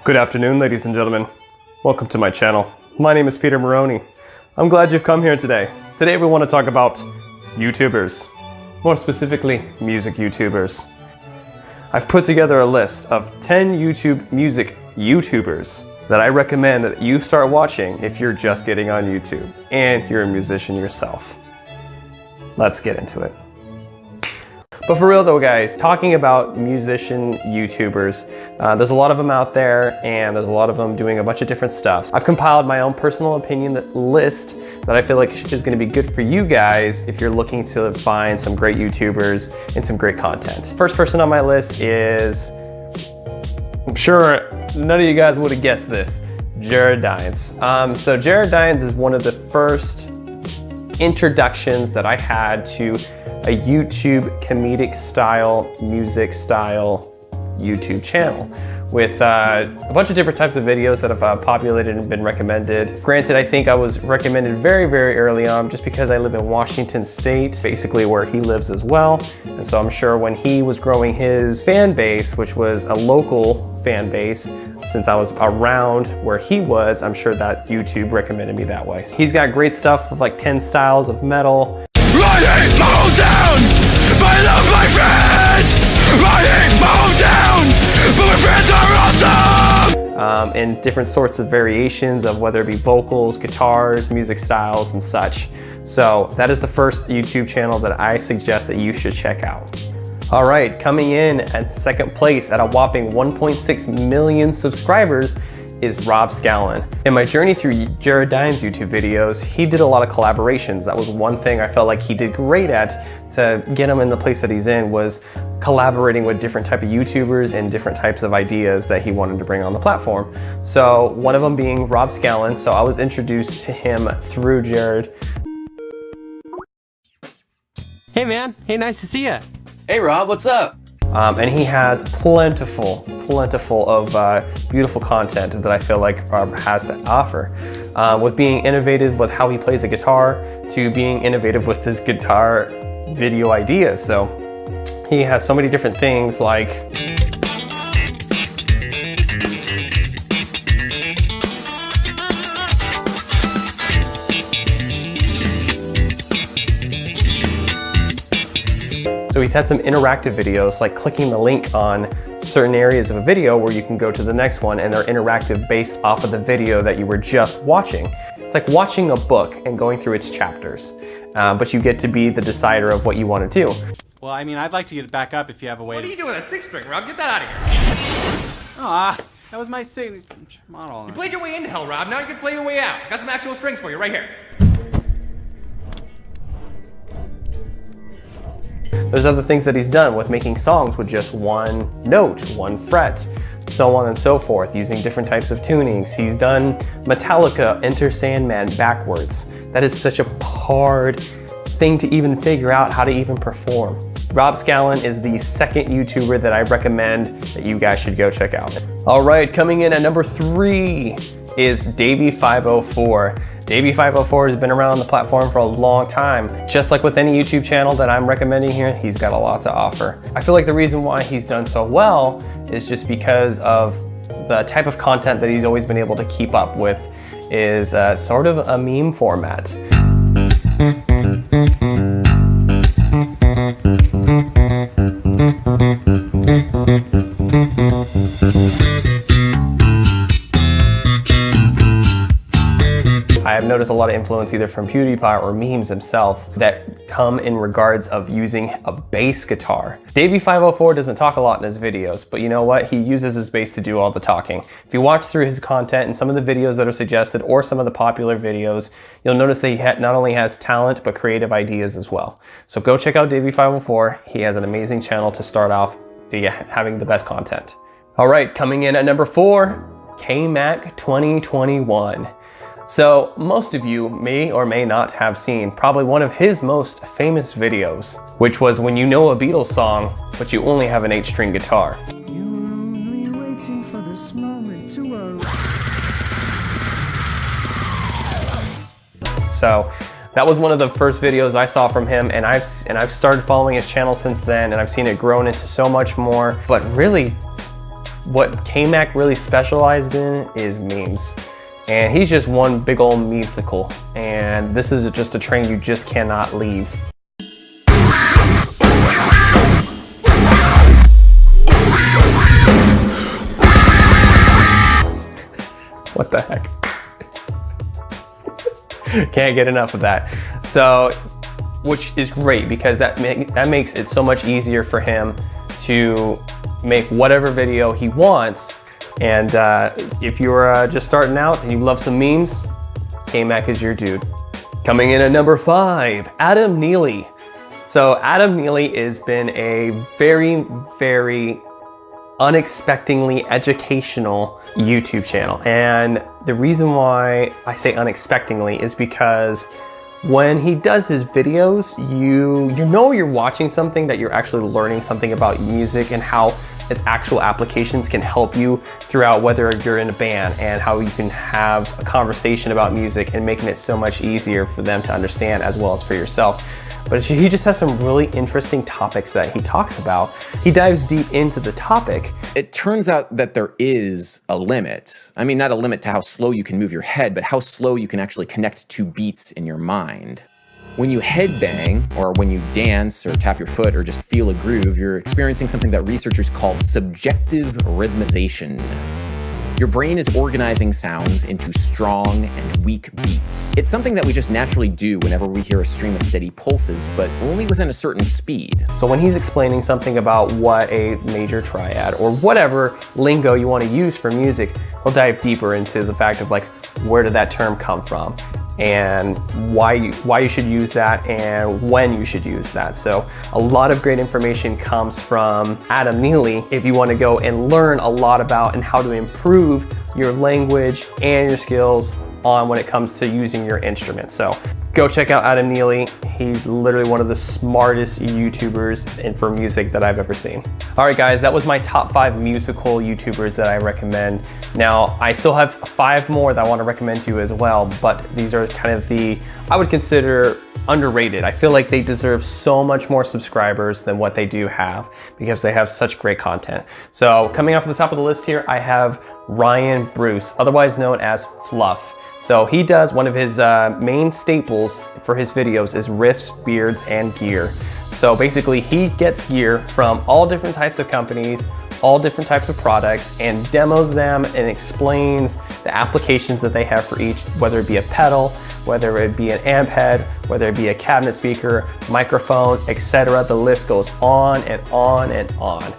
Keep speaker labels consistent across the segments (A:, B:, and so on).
A: Good afternoon, ladies and gentlemen. Welcome to my channel. My name is Peter Maroney. I'm glad you've come here today. Today we want to talk about YouTubers, more specifically music YouTubers. I've put together a list of 10 music YouTubers that I recommend that you start watching if you're just getting on YouTube and you're a musician yourself. Let's get into it. But for real though, guys, talking about musician YouTubers, there's a lot of them out there and there's a lot of them doing a bunch of different stuff. I've compiled my own personal opinion list that I feel like is going to be good for you guys if you're looking to find some great YouTubers and some great content. First person on my list is, I'm sure none of you guys would have guessed this, Jared Dines. So Jared Dines is one of the first introductions that I had to a YouTube comedic style, music style YouTube channel with a bunch of different types of videos that have populated and been recommended. Granted, I think I was recommended very, very early on just because I live in Washington State, basically where he lives as well. And so I'm sure when he was growing his fan base, which was a local fan base, since I was around where he was, I'm sure that YouTube recommended me that way. He's got great stuff with like 10 styles of metal.
B: I hate my hometown, but I love my friends. I hate my hometown, but my friends are awesome.
A: And different sorts of variations of whether it be vocals, guitars, music styles, and such. So that is the first YouTube channel that I suggest that you should check out. All right, coming in at second place at a whopping 1.6 million subscribers is Rob Scallon. In my journey through Jared Dines YouTube videos, he did a lot of collaborations. That was one thing I felt like he did great at to get him in the place that he's in, was collaborating with different type of YouTubers and different types of ideas that he wanted to bring on the platform. So one of them being Rob Scallon. So I was introduced to him through Jared.
C: Hey man, hey, nice to see you.
D: Hey Rob, what's up?
A: And he has plentiful of beautiful content that I feel like Rob has to offer. With being innovative with how he plays the guitar to being innovative with his guitar video ideas. So he has so many different things like So he's had some interactive videos, like clicking the link on certain areas of a video where you can go to the next one, and they're interactive based off of the video that you were just watching. It's like watching a book and going through its chapters, but you get to be the decider of what you want to do.
C: Well, I mean, I'd like to get it back up if you have a way.
E: What are you doing with a 6-string, Rob? Get that out of here.
C: That was my signature model.
E: You played your way into hell, Rob. Now you can play your way out. Got some actual strings for you right here.
A: There's other things that he's done with making songs with just one note, one fret, so on and so forth, using different types of tunings. He's done Metallica, Enter Sandman backwards. That is such a hard thing to even figure out how to even perform. Rob Scallon is the second YouTuber that I recommend that you guys should go check out. All right, coming in at number 3 is Davey 504. Davey 504 has been around on the platform for a long time. Just like with any YouTube channel that I'm recommending here, he's got a lot to offer. I feel like the reason why he's done so well is just because of the type of content that he's always been able to keep up with is sort of a meme format. I have noticed a lot of influence either from PewDiePie or memes himself that come in regards of using a bass guitar. Davey 504 doesn't talk a lot in his videos, but you know what? He uses his bass to do all the talking. If you watch through his content and some of the videos that are suggested or some of the popular videos, you'll notice that he not only has talent, but creative ideas as well. So go check out Davey 504. He has an amazing channel to start off to having the best content. All right, coming in at number 4, KMAC 2021. So most of you may or may not have seen probably one of his most famous videos, which was when you know a Beatles song, but you only have an 8-string guitar.
F: You were only waiting for this moment to arrive.
A: So that was one of the first videos I saw from him, and I've started following his channel since then, and I've seen it grown into so much more. But really, what KMAC really specialized in is memes. And he's just one big old musical. And this is just a train you just cannot leave. What the heck? Can't get enough of that. So, which is great because that makes it so much easier for him to make whatever video he wants. And if you're just starting out and you love some memes, KMAC is your dude. Coming in at number 5, Adam Neely. So Adam Neely has been a very, very unexpectedly educational YouTube channel. And the reason why I say unexpectedly is because when he does his videos, you know you're watching something, that you're actually learning something about music and how its actual applications can help you throughout, whether you're in a band, and how you can have a conversation about music and making it so much easier for them to understand as well as for yourself. But he just has some really interesting topics that he talks about. He dives deep into the topic.
D: It turns out that there is a limit. I mean, not a limit to how slow you can move your head, but how slow you can actually connect to beats in your mind. When you headbang, or when you dance or tap your foot or just feel a groove, you're experiencing something that researchers call subjective rhythmization. Your brain is organizing sounds into strong and weak beats. It's something that we just naturally do whenever we hear a stream of steady pulses, but only within a certain speed.
A: So when he's explaining something about what a major triad or whatever lingo you want to use for music, he'll dive deeper into the fact of like, where did that term come from? And why you should use that and when you should use that. So a lot of great information comes from Adam Neely if you want to go and learn a lot about and how to improve your language and your skills on when it comes to using your instrument. So go check out Adam Neely. He's literally one of the smartest YouTubers for music that I've ever seen. All right, guys, that was my top 5 musical YouTubers that I recommend. Now, I still have 5 more that I want to recommend to you as well, but these are kind of I would consider underrated. I feel like they deserve so much more subscribers than what they do have because they have such great content. So coming off the top of the list here, I have Ryan Bruce, otherwise known as Fluff. So he does, one of his main staples for his videos is riffs, beards, and gear. So basically he gets gear from all different types of companies, all different types of products, and demos them and explains the applications that they have for each, whether it be a pedal, whether it be an amp head, whether it be a cabinet speaker, microphone, etc. The list goes on and on and on.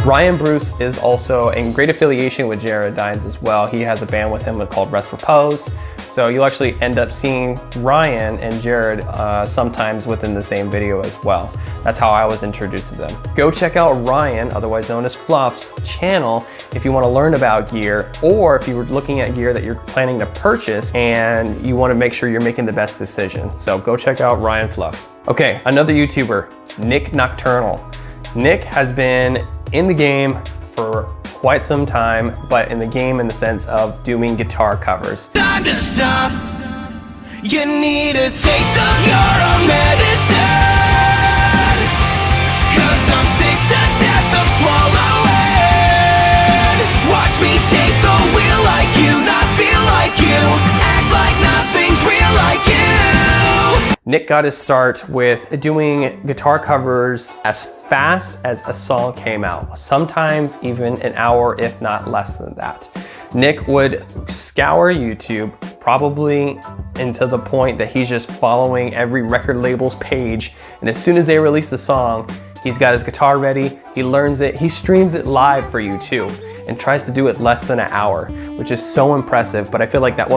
A: Ryan Bruce is also in great affiliation with Jared Dines as well. He has a band with him called Rest Repose. So you'll actually end up seeing Ryan and Jared sometimes within the same video as well. That's how I was introduced to them. Go check out Ryan, otherwise known as Fluff's channel, if you want to learn about gear, or if you were looking at gear that you're planning to purchase and you want to make sure you're making the best decision. So go check out Ryan Fluff. Okay, another YouTuber, NikNocturnal. Nick has been in the game for quite some time, but in the game in the sense of doing guitar covers.
B: Time to stop. You need a taste of your own medicine. 'Cause I'm sick to death of swallowing. Watch me take the wheel like you, not feel like you. Act like nothing's real like you.
A: Nick got his start with doing guitar covers as fast as a song came out, sometimes even an hour, if not less than that. Nick would scour YouTube, probably into the point that he's just following every record label's page, and as soon as they release the song, he's got his guitar ready, he learns it, he streams it live for you too, and tries to do it less than an hour, which is so impressive. But I feel like that's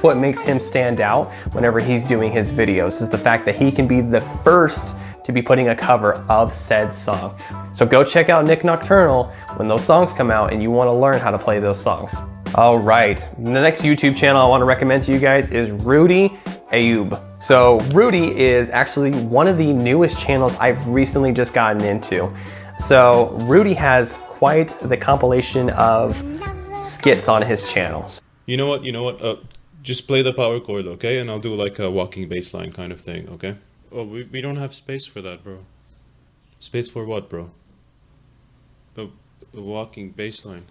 A: what makes him stand out whenever he's doing his videos, is the fact that he can be the first to be putting a cover of said song. So go check out NikNocturnal when those songs come out and you want to learn how to play those songs. All right, the next YouTube channel I want to recommend to you guys is Rudy Hey Yuba. So Rudy is actually one of the newest channels I've recently just gotten into. So Rudy has quite the compilation of skits on his channels.
G: You know what? Just play the power chord, okay? And I'll do like a walking bass line kind of thing, okay? Oh, we don't have space for that, bro. Space for what, bro? A walking bass line.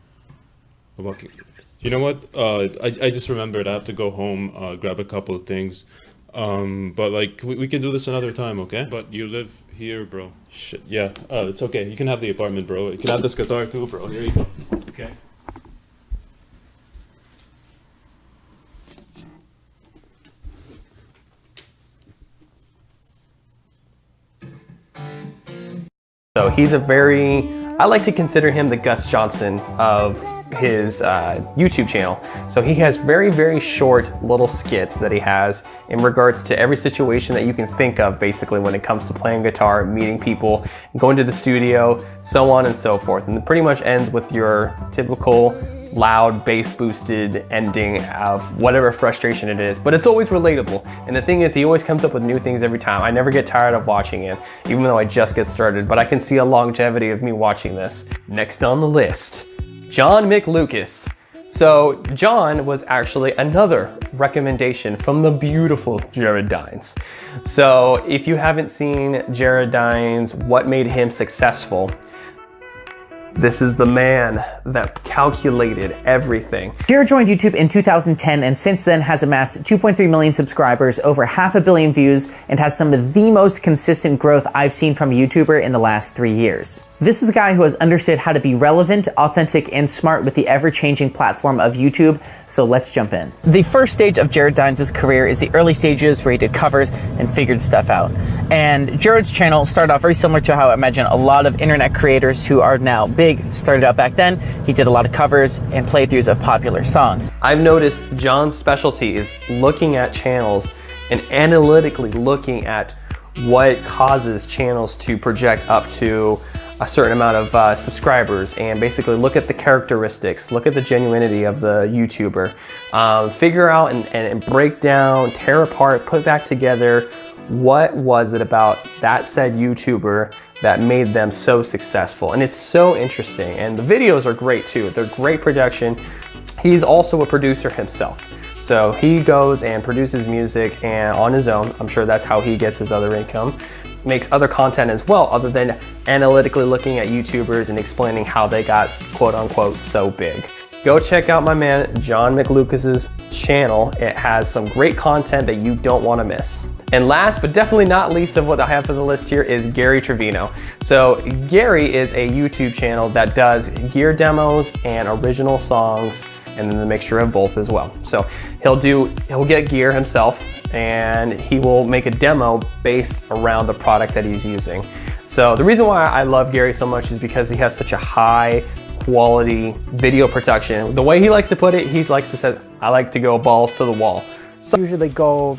G: A walking... You know what? I just remembered I have to go home, grab a couple of things. But like, we can do this another time, okay? But you live here, bro. Shit, yeah. It's okay. You can have the apartment, bro. You can have this guitar too, bro. Here you go. Okay.
A: So he's a very, I like to consider him the Gus Johnson of his YouTube channel. So he has very, very short little skits that he has in regards to every situation that you can think of, basically, when it comes to playing guitar, meeting people, going to the studio, so on and so forth. And it pretty much ends with your typical loud bass boosted ending of whatever frustration it is, but it's always relatable. And the thing is, he always comes up with new things every time. I never get tired of watching it, even though I just get started, but I can see a longevity of me watching this. Next on the list, John McLucas. So John was actually another recommendation from the beautiful Jared Dines. So if you haven't seen Jared Dines, what made him successful, this is the man that calculated everything.
H: Jared joined YouTube in 2010 and since then has amassed 2.3 million subscribers, over 500 million views, and has some of the most consistent growth I've seen from a YouTuber in the last 3 years. This is a guy who has understood how to be relevant, authentic, and smart with the ever-changing platform of YouTube, so let's jump in. The first stage of Jared Dines' career is the early stages where he did covers and figured stuff out. And Jared's channel started off very similar to how I imagine a lot of internet creators who are now big started out back then. He did a lot of covers and playthroughs of popular songs.
A: I've noticed John's specialty is looking at channels and analytically looking at what causes channels to project up to a certain amount of subscribers, and basically look at the characteristics, look at the genuinity of the YouTuber, figure out and break down, tear apart, put back together what was it about that said YouTuber that made them so successful. And it's so interesting, and the videos are great too. They're great production. He's also a producer himself. So he goes and produces music and on his own. I'm sure that's how he gets his other income. Makes other content as well, other than analytically looking at YouTubers and explaining how they got quote unquote so big. Go check out my man John McLucas's channel. It has some great content that you don't want to miss. And last but definitely not least of what I have for the list here is Gary Trevino. So Gary is a YouTube channel that does gear demos and original songs, and then the mixture of both as well. So he'll get gear himself and he will make a demo based around the product that he's using. So the reason why I love Gary so much is because he has such a high quality video production. The way he likes to put it, he likes to say, I like to go balls to the wall.
I: So usually go,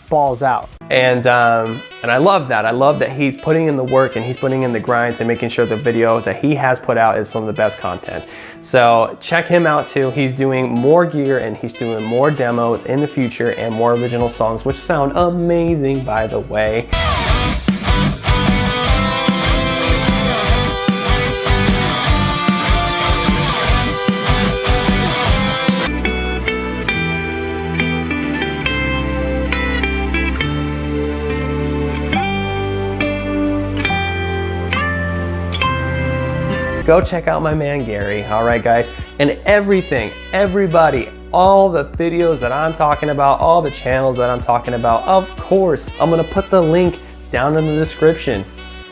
I: balls out.
A: And I love that. I love that he's putting in the work and he's putting in the grinds and making sure the video that he has put out is some of the best content. So check him out too. He's doing more gear and he's doing more demos in the future and more original songs, which sound amazing, by the way. Go check out my man Gary, all right guys? And everybody, all the videos that I'm talking about, all the channels that I'm talking about, of course, I'm gonna put the link down in the description.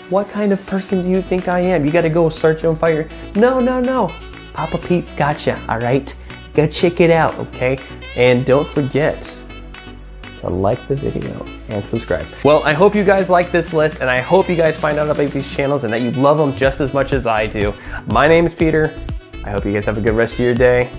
A: What kind of person do you think I am? You gotta go search and fire. No. Papa Pete's got ya, all right? Go check it out, okay? And don't forget to like the video and subscribe. Well, I hope you guys like this list, and I hope you guys find out about these channels and that you love them just as much as I do. My name is Peter. I hope you guys have a good rest of your day.